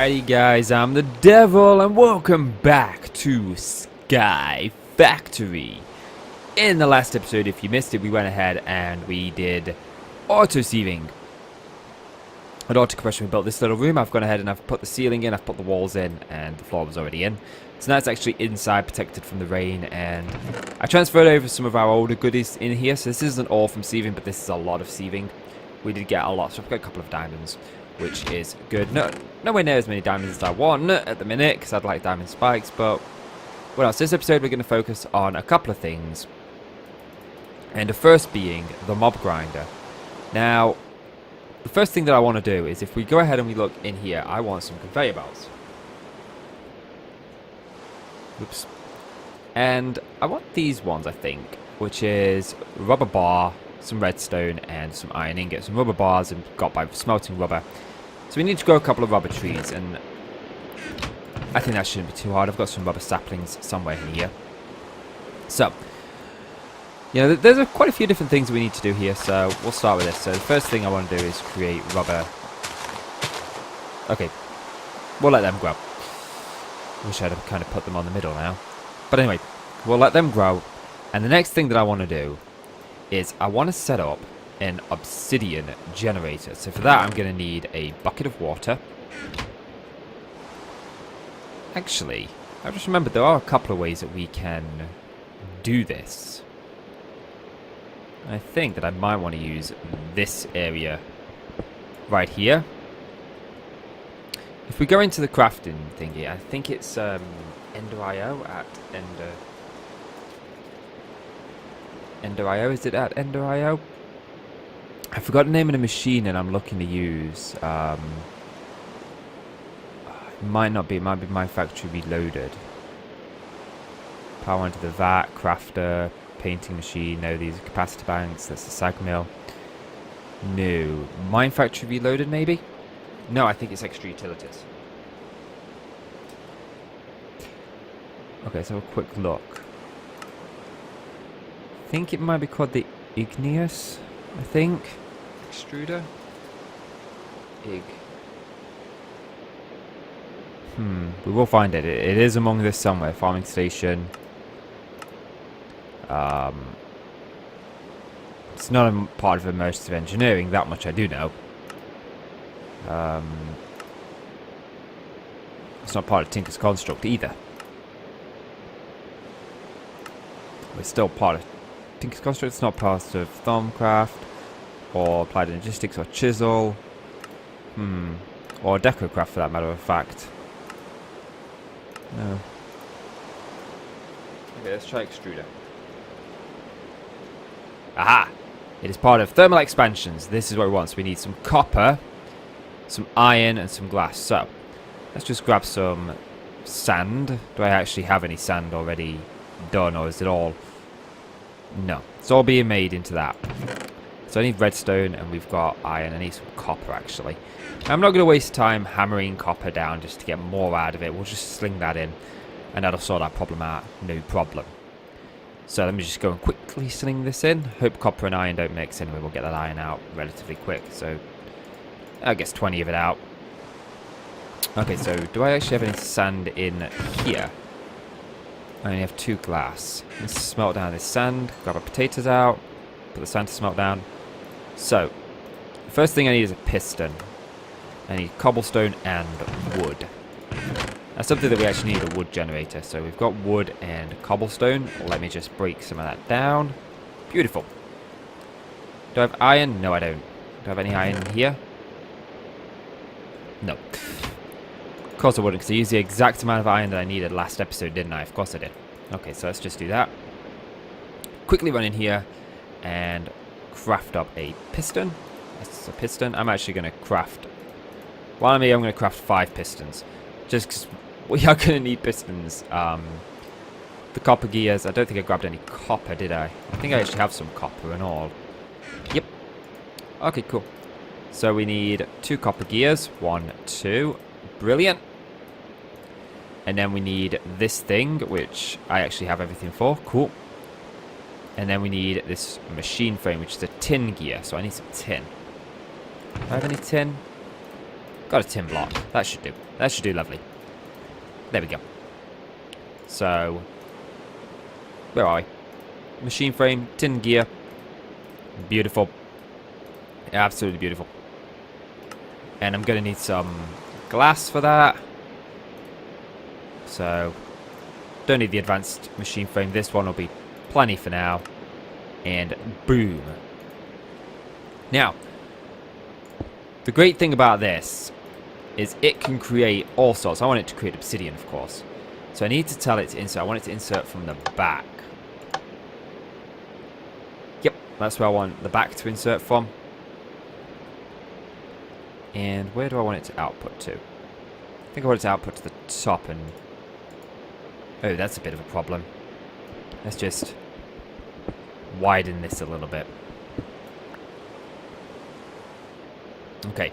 Alrighty guys, I'm the Devil and welcome back to SkyFactory. In the last episode, if you missed it, we went ahead and we did auto-sieving. At auto compression, we built this little room. I've gone ahead and I've put the ceiling in, I've put the walls in, and the floor was already in. So now it's actually inside, protected from the rain, and I transferred over some of our older goodies in here. So this isn't all from sieving, but this is a lot of sieving. We did get a lot, so I've got a couple of diamonds, which is good. Nowhere near as many diamonds as I want at the minute, because I'd like diamond spikes, but what else? This episode we're going to focus on a couple of things, and the first being the mob grinder. Now, the first thing that I want to do is if we go ahead and we look in here, I want some conveyor belts. Oops. And I want these ones, I think, which is rubber bar, some redstone, and some iron ingots. Some rubber bars and got by smelting rubber. So we need to grow a couple of rubber trees, and I think that shouldn't be too hard. I've got some rubber saplings somewhere in here. So, you know, there's quite a few different things we need to do here, so we'll start with this. So the first thing I want to do is create rubber. Okay, we'll let them grow. Wish I'd have kind of put them on the middle now. But anyway, we'll let them grow. And the next thing that I want to do is I want to set up an obsidian generator. So for that, I'm going to need a bucket of water. Actually, I just remembered there are a couple of ways that we can do this. I think that I might want to use this area right here. If we go into the crafting thingy, I think it's Ender.io at Ender.io, is it at Ender.io? I forgot the name of the machine and I'm looking to use. It might not be, it might be My Factory Reloaded. Power into the vat, crafter, painting machine. No, these are capacitor banks. That's the sag mill. No. My Factory Reloaded, maybe? No, I think it's extra utilities. Okay, so a quick look. I think it might be called the Igneous, I think. Extruder? Ig. We will find it. It is among this somewhere. Farming station. It's not a part of immersive engineering, that much I do know. It's not part of Tinker's Construct either. It's still part of Tinker's Construct. It's not part of Thermcraft or Applied Logistics or Chisel. Or Decocraft for that matter of fact. No. Okay, let's try Extruder. Aha! It is part of Thermal Expansions. This is what we want. So we need some copper, some iron, and some glass. So, let's just grab some sand. Do I actually have any sand already done, or is it all? No, it's all being made into that. So I need redstone, and we've got iron. I need some copper, actually. I'm not going to waste time hammering copper down just to get more out of it. We'll just sling that in, and that'll sort that problem out. No problem. So let me just go and quickly sling this in. Hope copper and iron don't mix anyway. We'll get that iron out relatively quick. So I guess 20 of it out. Okay, so do I actually have any sand in here? I only have 2 glass. Let's smelt down this sand. Grab our potatoes out. Put the sand to smelt down. So, the first thing I need is a piston. I need cobblestone and wood. That's something that we actually need, a wood generator. So we've got wood and cobblestone. Let me just break some of that down. Beautiful. Do I have iron? No, I don't. Do I have any iron in here? No. Of course I wouldn't, because I used the exact amount of iron that I needed last episode, didn't I? Of course I did. Okay, so let's just do that. Quickly run in here and craft up a piston. That's a piston. I'm actually going to craft... While I'm here, I'm going to craft 5 pistons. Just because we are going to need pistons. The copper gears. I don't think I grabbed any copper, did I? I think I actually have some copper and all. Yep. Okay, cool. So we need 2 copper gears. 1, 2. Brilliant. And then we need this thing, which I actually have everything for. Cool. And then we need this machine frame, which is a tin gear. So I need some tin. Do I have any tin? Got a tin block. That should do. That should do lovely. There we go. So, where are we? Machine frame, tin gear. Beautiful. Absolutely beautiful. And I'm going to need some glass for that. So, don't need the advanced machine frame. This one will be plenty for now. And boom. Now, the great thing about this is it can create all sorts. I want it to create obsidian, of course. So I need to tell it to insert. I want it to insert from the back. Yep, that's where I want the back to insert from. And where do I want it to output to? I think I want it to output to the top and... Oh, that's a bit of a problem. Let's just widen this a little bit. Okay.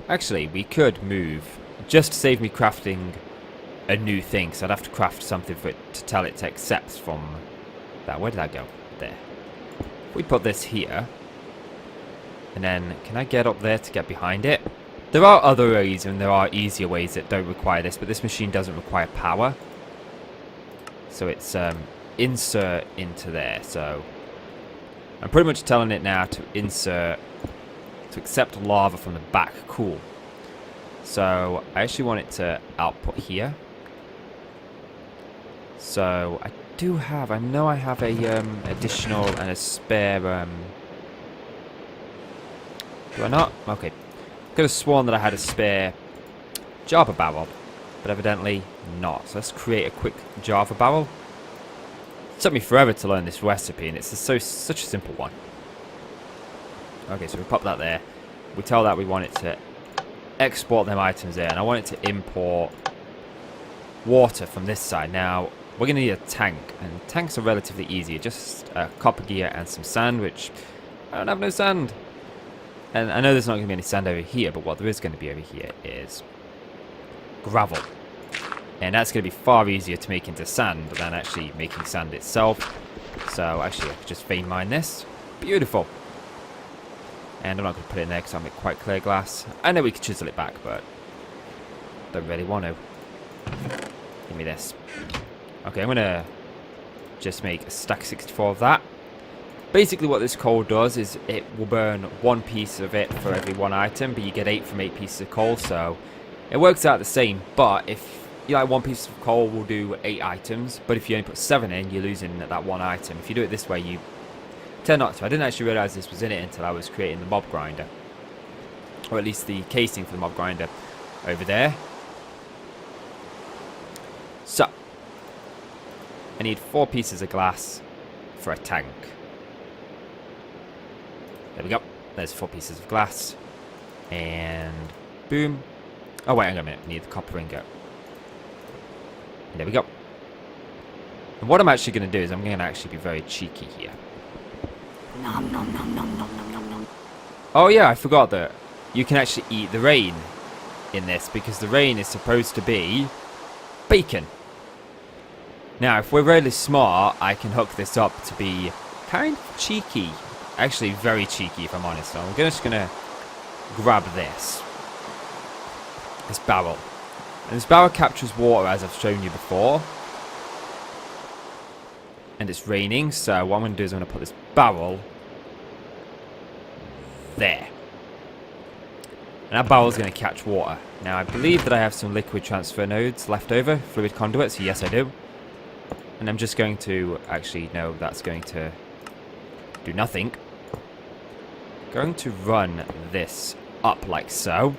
Actually, we could move, just to save me crafting a new thing, so I'd have to craft something for it to tell it to accept from that. Where did that go? There. If we put this here, and then, can I get up there to get behind it? There are other ways, and there are easier ways that don't require this, but this machine doesn't require power. So it's insert into there, so I'm pretty much telling it now to insert, to accept lava from the back. Cool. So I actually want it to output here. So I do have, I know I have a additional and a spare, do I not? Okay. Could have sworn that I had a spare Java barrel, but evidently not. So let's create a quick Java barrel. It took me forever to learn this recipe, and it's such a simple one. Okay, so we pop that there. We tell that we want it to export them items there, and I want it to import water from this side. Now, we're going to need a tank, and tanks are relatively easy. Just copper gear and some sand, which I don't have no sand. And I know there's not going to be any sand over here, but what there is going to be over here is gravel. And that's going to be far easier to make into sand than actually making sand itself. So actually, I could just vein mine this. Beautiful. And I'm not going to put it in there because I'll make quite clear glass. I know we could chisel it back, but don't really want to. Give me this. Okay, I'm going to just make a stack 64 of that. Basically what this coal does is it will burn one piece of it for every one item, but you get 8 from 8 pieces of coal, so it works out the same. But if you like, one piece of coal will do 8 items, but if you only put 7 in, you're losing that one item. If you do it this way, you tend not to. I didn't actually realize this was in it until I was creating the mob grinder, or at least the casing for the mob grinder over there. So I need 4 pieces of glass for a tank. There we go. There's 4 pieces of glass. And boom. Oh, wait, hang on a minute. I need the copper ingot. And there we go. And what I'm actually going to do is I'm going to actually be very cheeky here. Nom, nom, nom, nom, nom, nom, nom, nom. Oh, yeah, I forgot that you can actually eat the rain in this, because the rain is supposed to be bacon. Now, if we're really smart, I can hook this up to be kind of cheeky. Actually, very cheeky, if I'm honest. So I'm just going to grab this barrel. And this barrel captures water, as I've shown you before. And it's raining, so what I'm going to do is I'm going to put this barrel there. And that barrel is going to catch water. Now, I believe that I have some liquid transfer nodes left over, fluid conduits, so yes, I do. And I'm just going to, actually, no, that's going to do nothing. Going to run this up like so.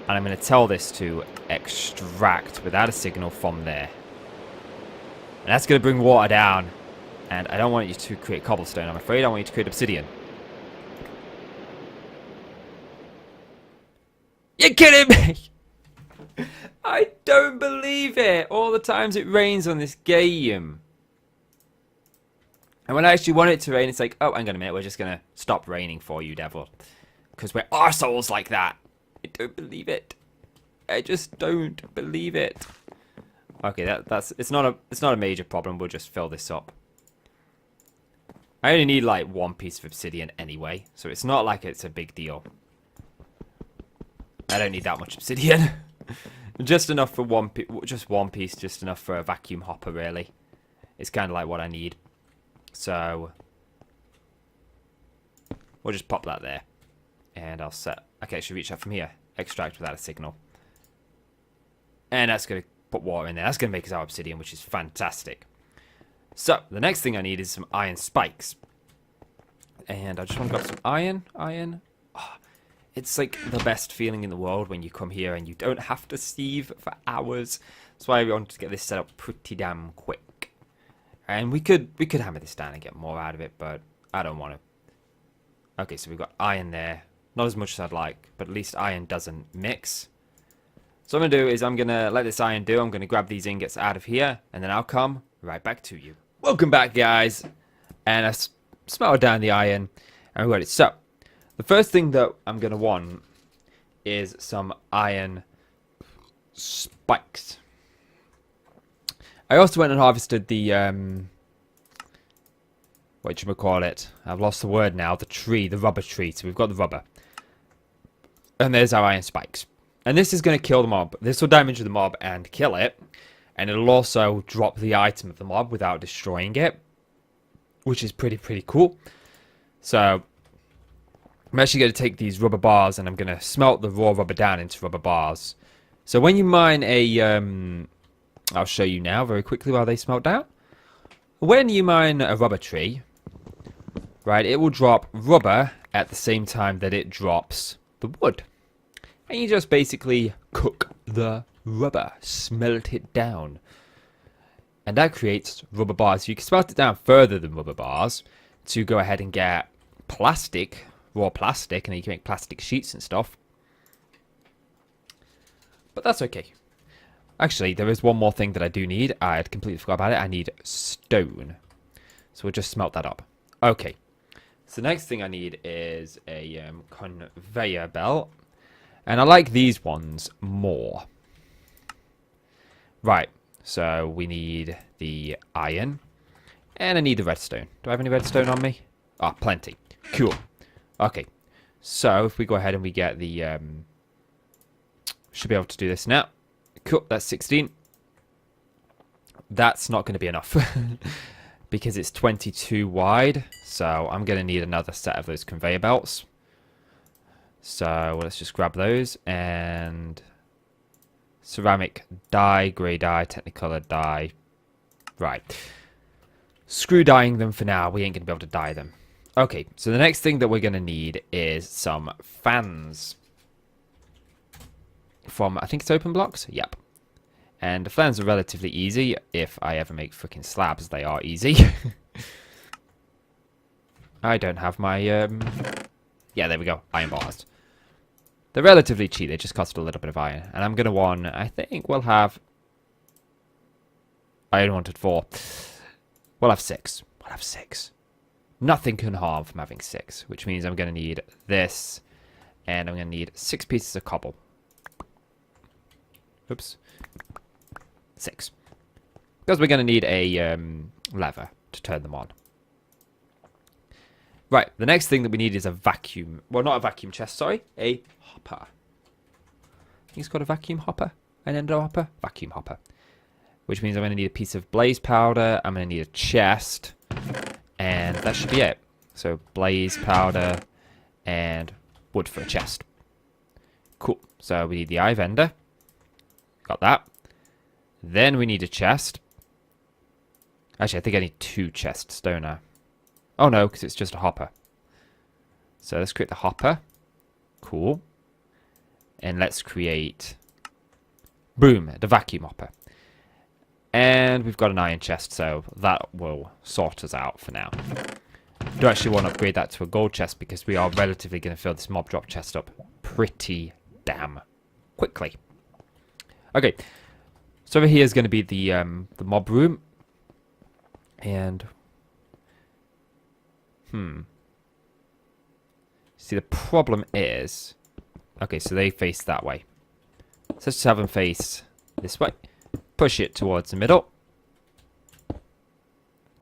And I'm going to tell this to extract without a signal from there. And that's going to bring water down. And I don't want you to create cobblestone, I'm afraid. I want you to create obsidian. You're kidding me! I don't believe it! All the times it rains on this game. And when I actually want it to rain, it's like, oh, hang on a minute, we're just going to stop raining for you, devil. Because we're arseholes like that. I don't believe it. I just don't believe it. Okay, it's not a major problem. We'll just fill this up. I only need like 1 piece of obsidian anyway, so it's not like it's a big deal. I don't need that much obsidian. Just enough for just one piece, just enough for a vacuum hopper, really. It's kind of like what I need. So we'll just pop that there. And I'll set... Okay, I should reach out from here. Extract without a signal. And that's going to put water in there. That's going to make us our obsidian, which is fantastic. So, the next thing I need is some iron spikes. And I just want to grab some iron. Oh, it's like the best feeling in the world when you come here and you don't have to sieve for hours. That's why I wanted to get this set up pretty damn quick. And we could hammer this down and get more out of it, but I don't want to. Okay, so we've got iron there. Not as much as I'd like, but at least iron doesn't mix. So what I'm going to do is I'm going to let this iron do. I'm going to grab these ingots out of here, and then I'll come right back to you. Welcome back, guys. And I smelted down the iron, and we got it. So, the first thing that I'm going to want is some iron spikes. I also went and harvested the, whatchamacallit? I've lost the word now. The tree, the rubber tree. So we've got the rubber. And there's our iron spikes. And this is going to kill the mob. This will damage the mob and kill it. And it'll also drop the item of the mob without destroying it. Which is pretty cool. So, I'm actually going to take these rubber bars and I'm going to smelt the raw rubber down into rubber bars. So when you mine a... I'll show you now very quickly while they smelt down. When you mine a rubber tree, right, it will drop rubber at the same time that it drops the wood. And you just basically cook the rubber, smelt it down. And that creates rubber bars. You can smelt it down further than rubber bars to go ahead and get plastic, raw plastic, and then you can make plastic sheets and stuff. But that's okay. Actually, there is one more thing that I do need. I had completely forgot about it. I need stone. So we'll just smelt that up. Okay. So the next thing I need is a conveyor belt. And I like these ones more. Right. So we need the iron. And I need the redstone. Do I have any redstone on me? Ah, plenty. Cool. Okay. So if we go ahead and we get the... should be able to do this now. Cool, that's 16. That's not going to be enough. Because it's 22 wide. So I'm going to need another set of those conveyor belts. So let's just grab those. And ceramic dye, grey dye, technicolor dye. Right. Screw dyeing them for now. We ain't going to be able to dye them. Okay, so the next thing that we're going to need is some fans. From, I think it's open blocks? Yep. And the fans are relatively easy. If I ever make freaking slabs, they are easy. I don't have my, yeah, there we go. Iron bars. They're relatively cheap. They just cost a little bit of iron. And I'm going to want, I think we'll have... I only wanted 4. We'll have 6. We'll have 6. Nothing can harm from having 6. Which means I'm going to need this. And I'm going to need 6 pieces of cobble. Oops. 6. Because we're going to need a lever to turn them on. Right, the next thing that we need is a vacuum. Well, not a vacuum chest, sorry. A hopper. I think it's called a vacuum hopper. An endo hopper? Vacuum hopper. Which means I'm going to need a piece of blaze powder. I'm going to need a chest. And that should be it. So, blaze powder and wood for a chest. Cool. So, we need the eye vendor. Got that. Then we need a chest. Actually, I think I need 2 chests, don't I? Oh no, because it's just a hopper. So let's create the hopper. Cool. And let's create... Boom, the vacuum hopper. And we've got an iron chest, so that will sort us out for now. Do actually want to upgrade that to a gold chest because we are relatively going to fill this mob drop chest up pretty damn quickly. Okay, so over here is going to be the mob room, and see, the problem is, okay, so they face that way. So let's just have them face this way. Push it towards the middle.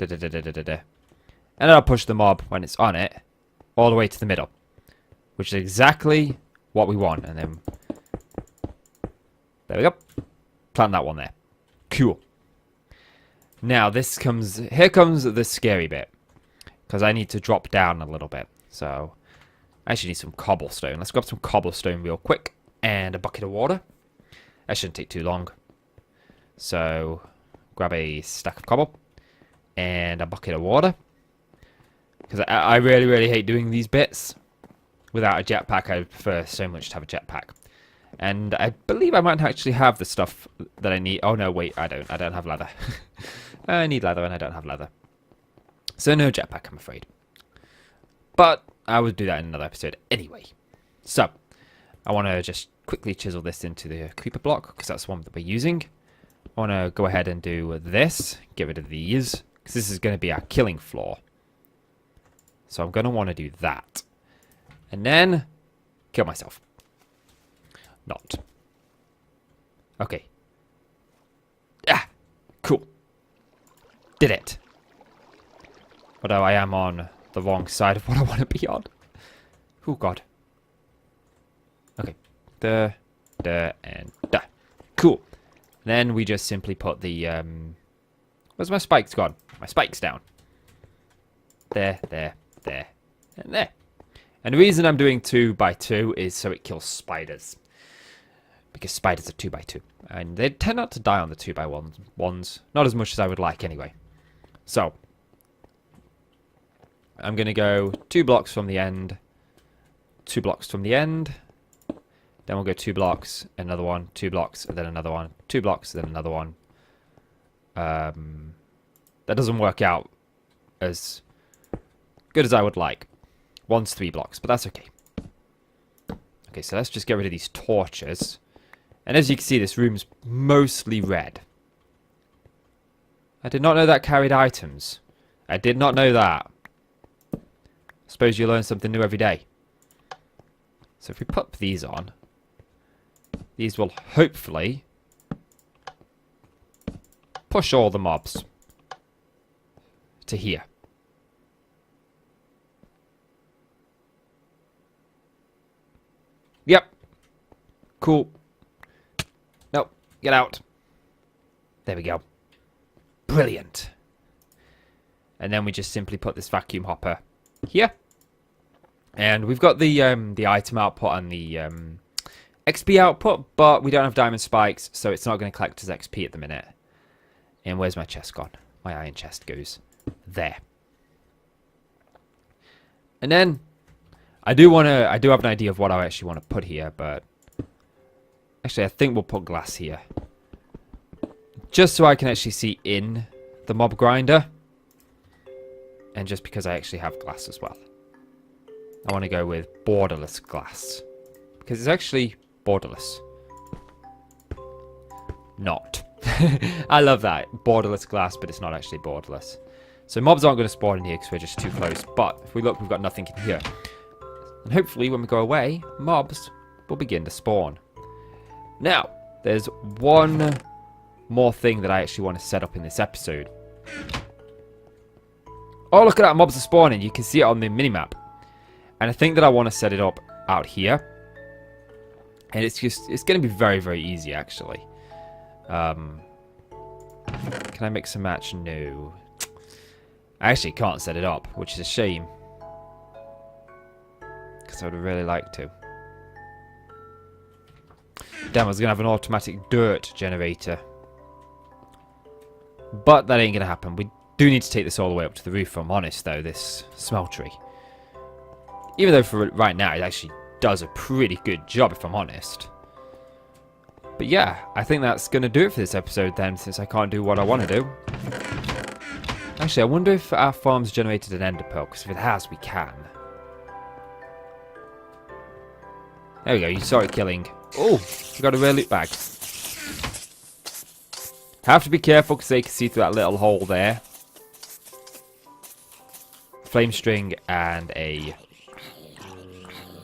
And then I'll push the mob when it's on it all the way to the middle, which is exactly what we want. And then There we go. Plant that one there. Cool. Now here comes the scary bit. Because I need to drop down a little bit. So, I actually need some cobblestone. Let's grab some cobblestone real quick. And a bucket of water. That shouldn't take too long. So, grab a stack of cobble. And a bucket of water. Because I really, really hate doing these bits. Without a jetpack, I would prefer so much to have a jetpack. And I believe I might actually have the stuff that I need. Oh, no, wait, I don't. I don't have leather. I need leather and I don't have leather. So no jetpack, I'm afraid. But I would do that in another episode anyway. So, I want to just quickly chisel this into the creeper block, because that's the one that we're using. I want to go ahead and do this. Get rid of these, because this is going to be our killing floor. So I'm going to want to do that. And then, kill myself. Not. Okay. Ah! Cool. Did it. Although I am on the wrong side of what I want to be on. Oh, God. Okay. And da. Cool. Then we just simply put the, where's my spikes gone? My spikes down. There, and there. And the reason I'm doing 2x2 is so it kills spiders. Because spiders are 2x2. And they tend not to die on the 2x1s. Not as much as I would like anyway. So, I'm going to go 2 blocks from the end. 2 blocks from the end. Then we'll go 2 blocks, another one, 2 blocks, and then another one. 2 blocks, then another one. That doesn't work out as good as I would like. One's 3 blocks, but that's okay. Okay, so let's just get rid of these torches. And as you can see, this room's mostly red. I did not know that carried items. I did not know that. Suppose you learn something new every day. So if we put these on, these will hopefully push all the mobs to here. Yep. Cool. Nope. Get out. There we go. Brilliant. And then we just simply put this vacuum hopper here. And we've got the item output and the XP output, but we don't have diamond spikes, so it's not going to collect as XP at the minute. And where's my chest gone? My iron chest goes there. And then I do have an idea of what I actually want to put here, but actually I think we'll put glass here. Just so I can actually see in the mob grinder. And just because I actually have glass as well. I want to go with borderless glass. Because it's actually borderless. Not. I love that. Borderless glass, but it's not actually borderless. So mobs aren't going to spawn in here because we're just too close. But if we look, we've got nothing in here. And hopefully when we go away, mobs will begin to spawn. Now, there's one more thing that I actually want to set up in this episode. Oh, look at that, mobs are spawning. You can see it on the minimap. And I think that I want to set it up out here. And it's going to be very, very easy, actually. Can I mix and match? No. I actually can't set it up, which is a shame. Because I would really like to. Damn, I was going to have an automatic dirt generator. But that ain't going to happen. We do need to take this all the way up to the roof, if I'm honest, though, this smeltery. Even though for right now it actually does a pretty good job, if I'm honest. But yeah, I think that's going to do it for this episode then, since I can't do what I want to do. Actually, I wonder if our farm's generated an ender pearl, because if it has, we can. There we go, you saw it killing. Oh, we got a rare loot bag. Have to be careful because they can see through that little hole there. Flame string and a...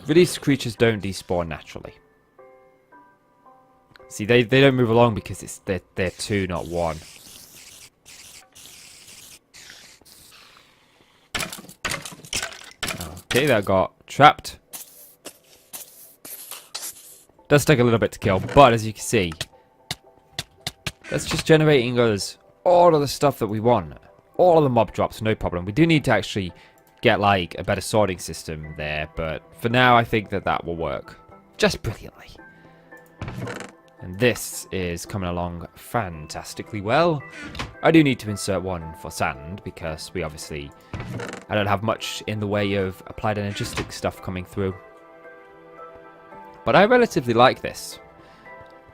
Released creatures don't despawn naturally. See, they don't move along because they're 2, not 1. Okay, that got trapped. Does take a little bit to kill, but as you can see, That's just generating us all of the stuff that we want. All of the mob drops, no problem. We do need to actually get like a better sorting system there, but for now I think that that will work just brilliantly. And this is coming along fantastically well. I do need to insert one for sand because we obviously, I don't have much in the way of applied energistic stuff coming through. But I relatively like this.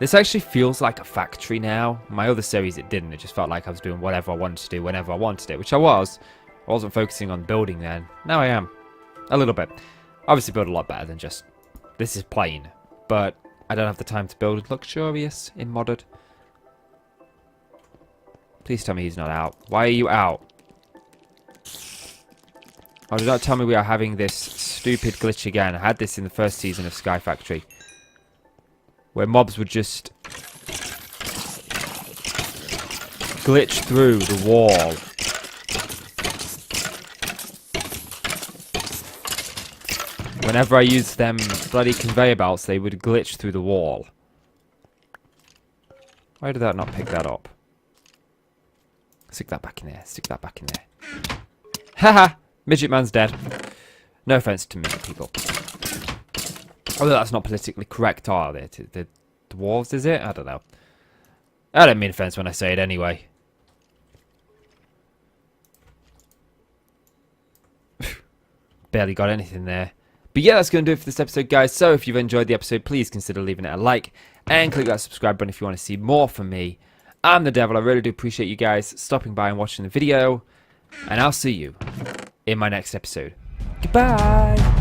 This actually feels like a factory now. My other series it didn't. It just felt like I was doing whatever I wanted to do whenever I wanted it, which I was. I wasn't focusing on building then. Now I am. A little bit. Obviously build a lot better than just, this is plain. But I don't have the time to build luxurious in modded. Please tell me he's not out. Why are you out? Oh, do not tell me we are having this stupid glitch again. I had this in the first season of SkyFactory, where mobs would just glitch through the wall. Whenever I used them bloody conveyor belts, they would glitch through the wall. Why did that not pick that up? Stick that back in there. Stick that back in there. Haha! Midget man's dead. No offense to midget people. Although that's not politically correct, are they? The dwarves, is it? I don't know. I don't mean offense when I say it anyway. Barely got anything there. But yeah, that's going to do it for this episode, guys. So if you've enjoyed the episode, please consider leaving it a like. And click that subscribe button if you want to see more from me. I'm the Devil. I really do appreciate you guys stopping by and watching the video. And I'll see you in my next episode. Goodbye!